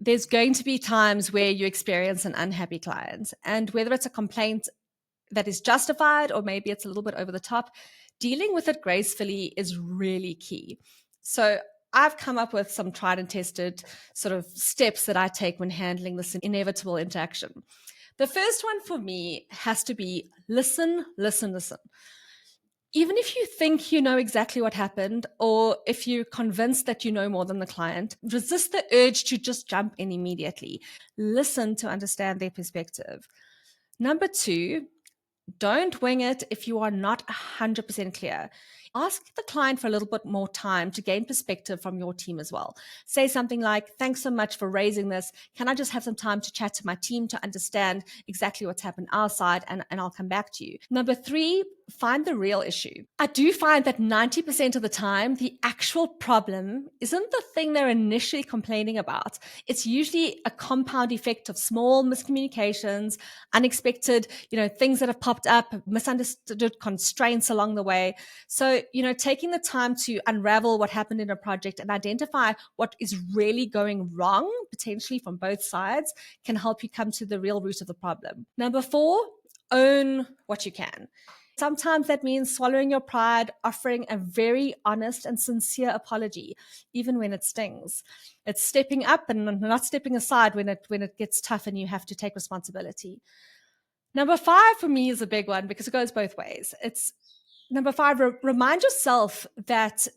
there's going to be times where you experience an unhappy client, and whether it's a complaint that is justified or maybe it's a little bit over the top, dealing with it gracefully is really key. So I've come up with some tried and tested sort of steps that I take when handling this inevitable interaction. The first one for me has to be listen, listen, listen. Even if you think you know exactly what happened, or if you're convinced that you know more than the client, resist the urge to just jump in immediately. Listen to understand their perspective. Number two, don't wing it if you are not 100% clear. Ask the client for a little bit more time to gain perspective from your team as well. Say something like, thanks so much for raising this. Can I just have some time to chat to my team to understand exactly what's happened our side, and I'll come back to you. Number three, find the real issue. I do find that 90% of the time, the actual problem isn't the thing they're initially complaining about. It's usually a compound effect of small miscommunications, unexpected, things that have popped up, misunderstood constraints along the way. So, taking the time to unravel what happened in a project and identify what is really going wrong, potentially from both sides, can help you come to the real root of the problem. Number four, own what you can. Sometimes that means swallowing your pride, offering a very honest and sincere apology, even when it stings. It's stepping up and not stepping aside when it gets tough and you have to take responsibility. Number five for me is a big one because it goes both ways. It's number five, remind yourself that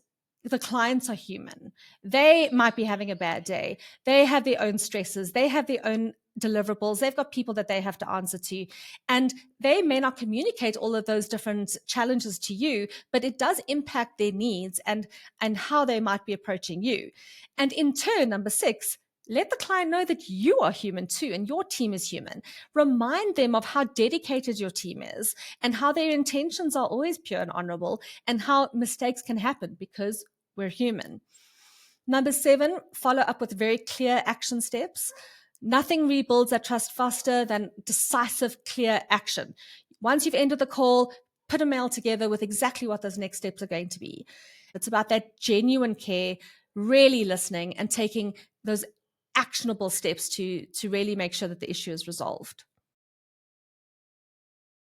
the clients are human. They might be having a bad day. They have their own stresses. They have their own deliverables. They've got people that they have to answer to. And they may not communicate all of those different challenges to you, but it does impact their needs and how they might be approaching you. And in turn, number six, let the client know that you are human too and your team is human. Remind them of how dedicated your team is and how their intentions are always pure and honorable and how mistakes can happen because we're human. Number seven, follow up with very clear action steps. Nothing rebuilds that trust faster than decisive, clear action. Once you've ended the call, put a mail together with exactly what those next steps are going to be. It's about that genuine care, really listening and taking those actionable steps to really make sure that the issue is resolved.